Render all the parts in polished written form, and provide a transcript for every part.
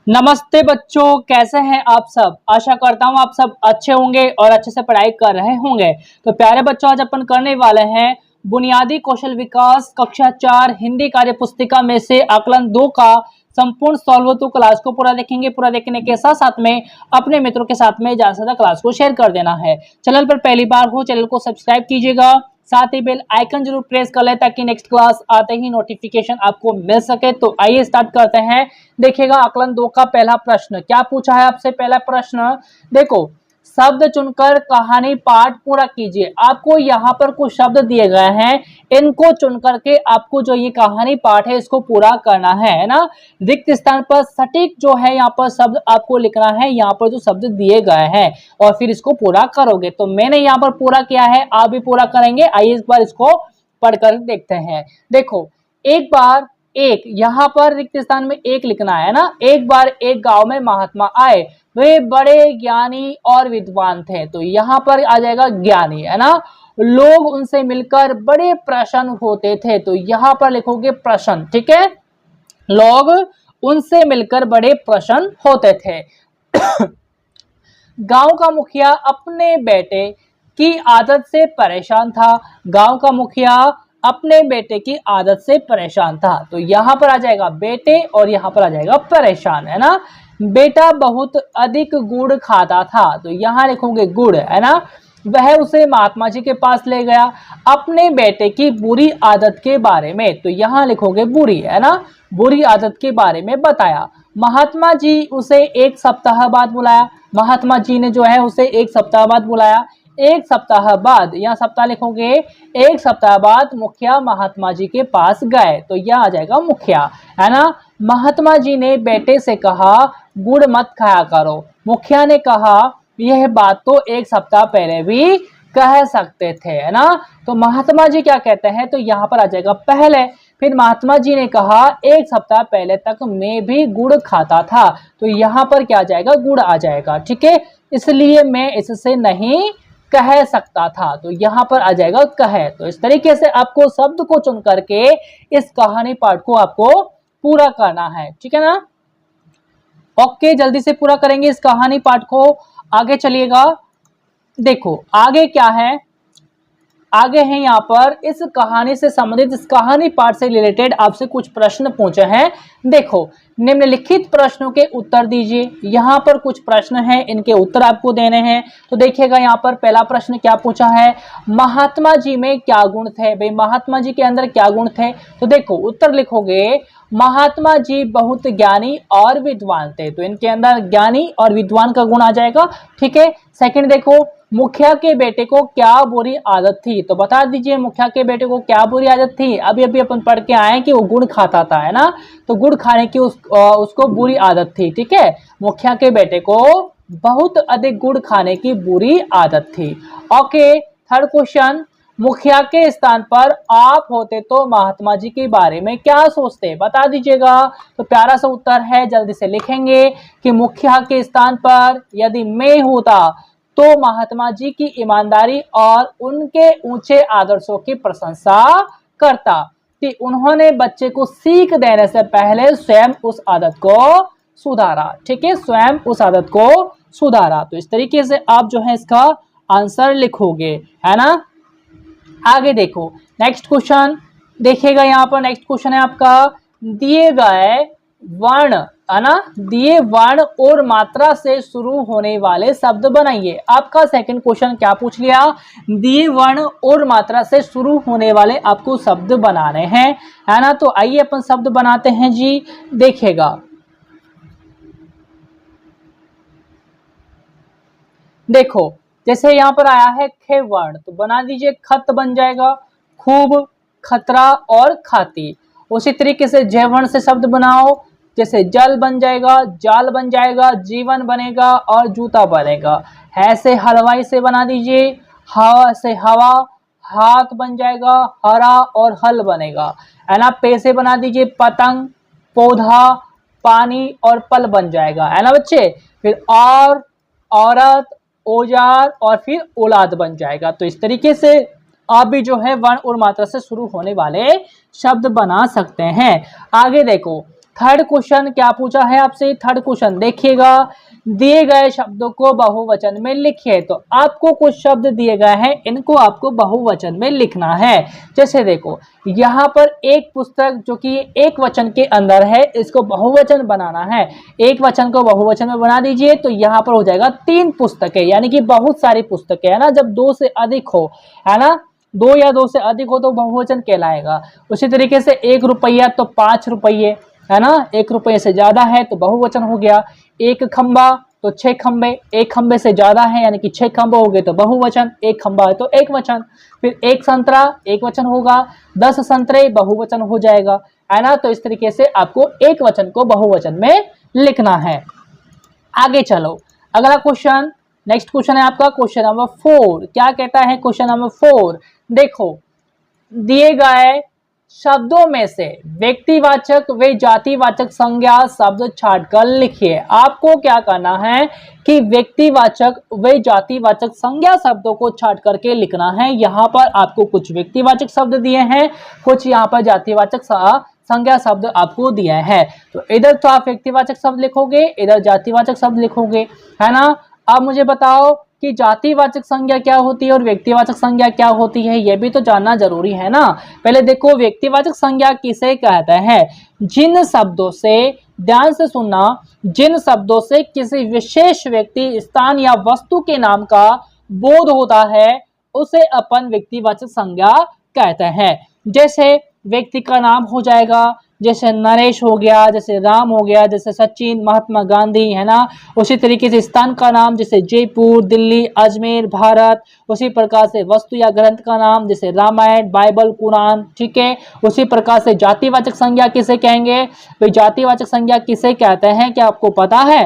नमस्ते बच्चों, कैसे हैं आप सब। आशा करता हूं आप सब अच्छे होंगे और अच्छे से पढ़ाई कर रहे होंगे। तो प्यारे बच्चों, आज अपन करने वाले हैं बुनियादी कौशल विकास कक्षा 4 हिंदी कार्य पुस्तिका में से आकलन 2 का संपूर्ण सॉल्व तो क्लास को पूरा देखेंगे। पूरा देखने के साथ साथ में अपने मित्रों के साथ में ज्यादा से ज्यादा क्लास को शेयर कर देना है। चैनल पर पहली बार हो, चैनल को सब्सक्राइब कीजिएगा, साथ ही बेल आइकन जरूर प्रेस कर ले ताकि नेक्स्ट क्लास आते ही नोटिफिकेशन आपको मिल सके। तो आइए स्टार्ट करते हैं। देखिएगा आकलन 2 का पहला प्रश्न क्या पूछा है आपसे। पहला प्रश्न देखो, शब्द चुनकर कहानी पाठ पूरा कीजिए। आपको यहाँ पर कुछ शब्द दिए गए हैं, इनको चुन करके आपको जो ये कहानी पाठ है इसको पूरा करना है ना। रिक्त स्थान पर सटीक जो है यहाँ पर शब्द आपको लिखना है, यहाँ पर जो शब्द दिए गए हैं और फिर इसको पूरा करोगे। तो मैंने यहाँ पर पूरा किया है, आप भी पूरा करेंगे। आइए इस बार इसको पढ़कर देखते हैं। देखो, एक बार एक, यहाँ पर रिक्त स्थान में एक लिखना है ना। एक बार एक गांव में महात्मा आए, वे बड़े ज्ञानी और विद्वान थे। तो यहाँ पर आ जाएगा ज्ञानी, है ना। लोग उनसे मिलकर बड़े प्रसन्न होते थे। तो यहाँ पर लिखोगे प्रसन्न, ठीक है। लोग उनसे मिलकर बड़े प्रसन्न होते थे। गांव का मुखिया अपने बेटे की आदत से परेशान था। गांव का मुखिया अपने बेटे की आदत से परेशान था। तो यहाँ पर आ जाएगा बेटे और यहाँ पर आ जाएगा परेशान, है ना। बेटा बहुत अधिक गुड़ खाता था। तो यहाँ लिखोगे गुड़, है ना। वह उसे महात्मा जी के पास ले गया अपने बेटे की बुरी आदत के बारे में। तो यहाँ लिखोगे बुरी, है ना। बुरी आदत के बारे में बताया। महात्मा जी उसे एक सप्ताह बाद बुलाया। महात्मा जी ने जो है उसे एक सप्ताह बाद बुलाया। एक सप्ताह बाद, यहाँ सप्ताह लिखोगे। एक सप्ताह बाद मुखिया महात्मा जी के पास गए। तो यह आ जाएगा मुखिया, है ना। महात्मा जी ने बेटे से कहा गुड़ मत खाया करो। मुखिया ने कहा यह बात तो एक सप्ताह पहले भी कह सकते थे, है ना। तो महात्मा जी क्या कहते हैं, तो यहाँ पर आ जाएगा पहले। फिर महात्मा जी ने कहा एक सप्ताह पहले तक मैं भी गुड़ खाता था। तो यहाँ पर क्या आ जाएगा, गुड़ आ जाएगा, ठीक है। इसलिए मैं इससे नहीं कह सकता था। तो यहाँ पर आ जाएगा कहे। तो इस तरीके से आपको शब्द को चुन करके इस कहानी पाठ को आपको पूरा करना है, ठीक है ना। ओके, जल्दी से पूरा करेंगे इस कहानी पाठ को। आगे चलिएगा। देखो आगे क्या है, आगे है यहाँ पर इस कहानी से संबंधित, इस कहानी पाठ से रिलेटेड आपसे कुछ प्रश्न पूछे हैं। देखो, निम्नलिखित प्रश्नों के उत्तर दीजिए। यहाँ पर कुछ प्रश्न हैं, इनके उत्तर आपको देने हैं। तो देखिएगा यहाँ पर पहला प्रश्न क्या पूछा है, महात्मा जी में क्या गुण थे। भाई महात्मा जी के अंदर क्या गुण थे। तो देखो उत्तर लिखोगे महात्मा जी बहुत ज्ञानी और विद्वान थे। तो इनके अंदर ज्ञानी और विद्वान का गुण आ जाएगा, ठीक है। सेकंड देखो, मुखिया के बेटे को क्या बुरी आदत थी। तो बता दीजिए मुखिया के बेटे को क्या बुरी आदत थी। अभी अभी अपन पढ़ के आए कि वो गुड़ खाता था, है ना। तो गुड़ खाने की उसको बुरी आदत थी, ठीक है। मुखिया के बेटे को बहुत अधिक गुड़ खाने की बुरी आदत थी। ओके, थर्ड क्वेश्चन, मुखिया के स्थान पर आप होते तो महात्मा जी के बारे में क्या सोचते, बता दीजिएगा। तो प्यारा सा उत्तर है, जल्दी से लिखेंगे कि मुखिया के स्थान पर यदि मैं होता तो महात्मा जी की ईमानदारी और उनके ऊंचे आदर्शों की प्रशंसा करता कि उन्होंने बच्चे को सीख देने से पहले स्वयं उस आदत को सुधारा, ठीक है। स्वयं उस आदत को सुधारा। तो इस तरीके से आप जो है इसका आंसर लिखोगे, है ना। आगे देखो नेक्स्ट क्वेश्चन, देखिएगा यहाँ पर नेक्स्ट क्वेश्चन है आपका, दिए गए वर्ण, है ना, दिए वर्ण और मात्रा से शुरू होने वाले शब्द बनाइए। आपका सेकंड क्वेश्चन क्या पूछ लिया, दिए वर्ण और मात्रा से शुरू होने वाले आपको शब्द बनाने हैं, है ना। तो आइए अपन शब्द बनाते हैं जी। देखिएगा, देखो जैसे यहाँ पर आया है खे वर्ण, तो बना दीजिए खत बन जाएगा, खूब, खतरा और खाती। उसी तरीके से जय वर्ण से शब्द बनाओ, जैसे जल बन जाएगा, जाल बन जाएगा, जीवन बनेगा और जूता बनेगा। है से हलवाई से बना दीजिए, हवा से हवा, हाथ बन जाएगा, हरा और हल बनेगा, है ना। पे से बना दीजिए पतंग, पौधा, पानी और पल बन जाएगा, है ना बच्चे। फिर और, औरत, औजार और फिर औलाद बन जाएगा। तो इस तरीके से आप भी जो है वर्ण और मात्रा से शुरू होने वाले शब्द बना सकते हैं। आगे देखो, थर्ड क्वेश्चन क्या पूछा है आपसे, थर्ड क्वेश्चन देखिएगा, दिए गए शब्दों को बहुवचन में लिखिए। तो आपको कुछ शब्द दिए गए हैं, इनको आपको बहुवचन में लिखना है। जैसे देखो यहाँ पर एक पुस्तक जो कि एक वचन के अंदर है, इसको बहुवचन बनाना है। एक वचन को बहुवचन में बना दीजिए तो यहाँ पर हो जाएगा 3 पुस्तकें, यानी कि बहुत सारी पुस्तकें, है ना। जब 2 से अधिक हो, है ना, 2 या 2 से अधिक हो तो बहुवचन कहलाएगा। उसी तरीके से 1 रुपया तो 5 रुपये, है ना, 1 रुपये से ज्यादा है तो बहुवचन हो गया। 1 खंबा तो 6 खंबे, 1 खंबे से ज्यादा है यानी कि 6 खंबे हो गए तो बहुवचन, 1 खंबा है तो एक वचन। फिर 1 संतरा एक वचन होगा, 10 संतरे बहुवचन हो जाएगा, है ना। तो इस तरीके से आपको एक वचन को बहुवचन में लिखना है। आगे चलो, अगला क्वेश्चन, नेक्स्ट क्वेश्चन है आपका क्वेश्चन नंबर 4। क्या कहता है क्वेश्चन नंबर 4, देखो दिए गए शब्दों में से व्यक्तिवाचक व जातिवाचक संज्ञा शब्द छांटकर लिखिए। आपको क्या करना है कि व्यक्तिवाचक व जातिवाचक संज्ञा शब्दों को छांट करके लिखना है। यहाँ पर आपको कुछ व्यक्तिवाचक शब्द दिए हैं, कुछ यहाँ पर जातिवाचक संज्ञा शब्द आपको दिया है। तो इधर तो आप व्यक्तिवाचक शब्द लिखोगे, इधर जातिवाचक शब्द लिखोगे, है ना। अब मुझे बताओ कि जातिवाचक संज्ञा क्या होती है और व्यक्तिवाचक संज्ञा क्या होती है, यह भी तो जानना जरूरी है ना। पहले देखो व्यक्तिवाचक संज्ञा किसे कहते हैं, जिन शब्दों से, ध्यान से सुनना, जिन शब्दों से किसी विशेष व्यक्ति, स्थान या वस्तु के नाम का बोध होता है उसे अपन व्यक्तिवाचक संज्ञा कहते हैं। जैसे व्यक्ति का नाम हो जाएगा, जैसे नरेश हो गया, जैसे राम हो गया, जैसे सचिन, महात्मा गांधी, है ना। उसी तरीके से स्थान का नाम जैसे जयपुर, दिल्ली, अजमेर, भारत। उसी प्रकार से वस्तु या ग्रंथ का नाम जैसे रामायण, बाइबल, कुरान, ठीक है। उसी प्रकार से जातिवाचक संज्ञा किसे कहेंगे, भाई जातिवाचक संज्ञा किसे कहते हैं, क्या आपको पता है।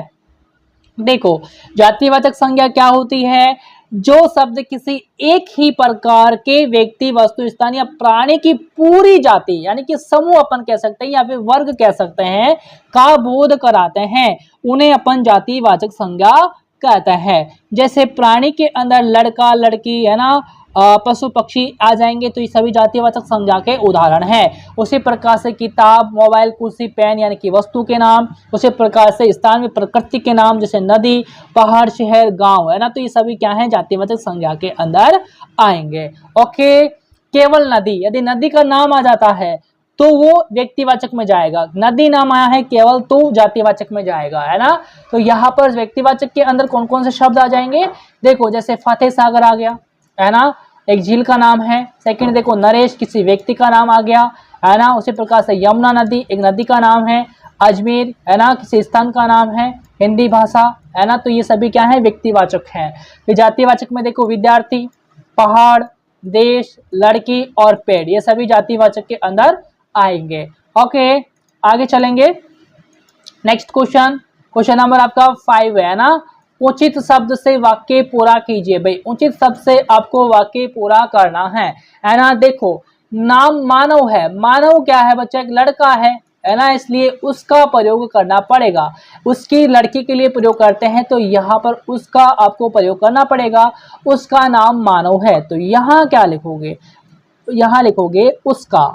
देखो जातिवाचक संज्ञा क्या होती है, जो शब्द किसी एक ही प्रकार के व्यक्ति, वस्तु, स्थान या प्राणी की पूरी जाति यानी कि समूह अपन कह सकते हैं या फिर वर्ग कह सकते हैं का बोध कराते हैं, उन्हें अपन जातिवाचक संज्ञा कहते हैं। जैसे प्राणी के अंदर लड़का, लड़की, है ना, पशु पक्षी आ जाएंगे तो ये सभी जातिवाचक संज्ञा के उदाहरण हैं। उसी प्रकार से किताब, मोबाइल, कुर्सी, पेन यानी कि वस्तु के नाम। उसी प्रकार से स्थान में प्रकृति के नाम जैसे नदी, पहाड़, शहर, गांव, है ना। तो ये सभी क्या है, जातिवाचक संज्ञा के अंदर आएंगे। ओके, केवल नदी, यदि नदी का नाम आ जाता है तो वो व्यक्तिवाचक में जाएगा, नदी नाम आया है केवल तो जातिवाचक में जाएगा, है ना। तो यहाँ पर व्यक्तिवाचक के अंदर कौन कौन से शब्द आ जाएंगे, देखो जैसे फतेह सागर आ गया, है ना, एक झील का नाम है। सेकंड देखो नरेश किसी व्यक्ति का नाम आ गया, है ना। उसी प्रकार से यमुना नदी एक नदी का नाम है। अजमेर, है ना, किसी स्थान का नाम है, हिंदी भाषा, है ना। तो ये सभी क्या है, व्यक्तिवाचक हैं। फिर जातिवाचक में देखो विद्यार्थी, पहाड़, देश, लड़की और पेड़, ये सभी जातिवाचक के अंदर आएंगे। ओके, आगे चलेंगे। नेक्स्ट क्वेश्चन, क्वेश्चन नंबर आपका 5 है ना। उचित शब्द से वाक्य पूरा कीजिए। भाई उचित शब्द से आपको वाक्य पूरा करना है ना। देखो नाम मानव है, मानव क्या है बच्चा, एक लड़का है ना, इसलिए उसका प्रयोग करना पड़ेगा। उसकी लड़की के लिए प्रयोग करते हैं तो यहाँ पर उसका आपको प्रयोग करना पड़ेगा। उसका नाम मानव है तो यहाँ क्या लिखोगे, यहाँ लिखोगे उसका,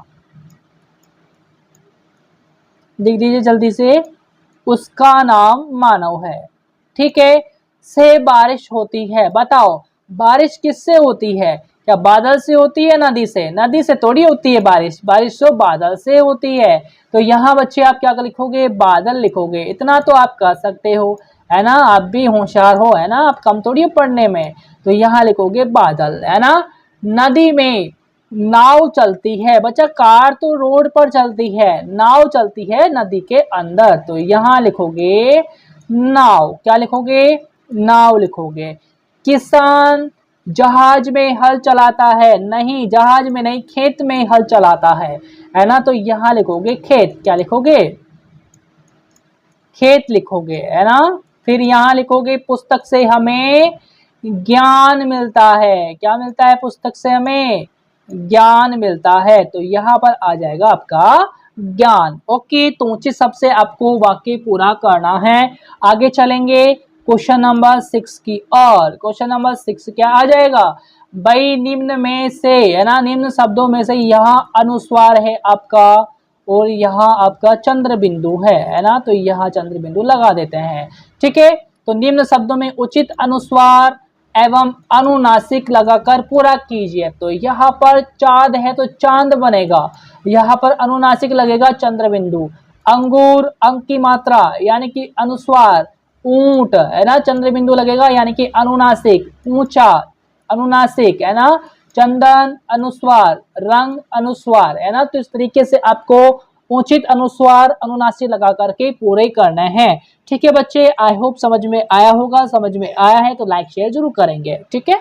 लिख दीजिए जल्दी से, उसका नाम मानव है, ठीक है। से बारिश होती है, बताओ बारिश किससे होती है, क्या बादल से होती है, नदी से, नदी से थोड़ी होती है बारिश, बारिश तो बादल से होती है। तो यहाँ बच्चे आप क्या लिखोगे, बादल लिखोगे। इतना तो आप कर सकते हो, है ना, आप भी होशियार हो, है ना, आप कम थोड़ी हो पढ़ने में। तो यहाँ लिखोगे बादल, है ना। नदी में नाव चलती है, बच्चा कार तो रोड पर चलती है, नाव चलती है नदी के अंदर। तो यहाँ लिखोगे नाव, क्या लिखोगे, नाव लिखोगे। किसान जहाज में हल चलाता है, नहीं जहाज में नहीं, खेत में हल चलाता है ना। तो यहाँ लिखोगे खेत, क्या लिखोगे, खेत लिखोगे, है ना। फिर यहाँ लिखोगे पुस्तक से हमें ज्ञान मिलता है, क्या मिलता है, पुस्तक से हमें ज्ञान मिलता है। तो यहाँ पर आ जाएगा आपका ज्ञान। ओके, तो उचित शब्द से आपको वाक्य पूरा करना है। आगे चलेंगे क्वेश्चन नंबर 6 की और। क्वेश्चन नंबर 6 क्या आ जाएगा, भाई निम्न में से, है ना, निम्न शब्दों में से यहाँ अनुस्वार है आपका और यहाँ आपका चंद्र बिंदु है ना, तो यहाँ चंद्र बिंदु लगा देते हैं। ठीक है, तो निम्न शब्दों में उचित अनुस्वार एवं अनुनासिक लगाकर पूरा कीजिए। तो यहाँ पर चाँद है तो चांद बनेगा, यहाँ पर अनुनासिक लगेगा चंद्र बिंदु। अंगूर, अंक की मात्रा यानी कि अनुस्वार। ऊंट है ना, चंद्र बिंदु लगेगा यानी कि अनुनासिक। ऊंचा अनुनासिक है ना, चंदन अनुस्वार, रंग अनुस्वार है ना। तो इस तरीके से आपको उचित अनुस्वार अनुनासिक लगा करके पूरे करने हैं। ठीक है बच्चे, आई होप समझ में आया होगा। समझ में आया है तो लाइक शेयर जरूर करेंगे। ठीक है।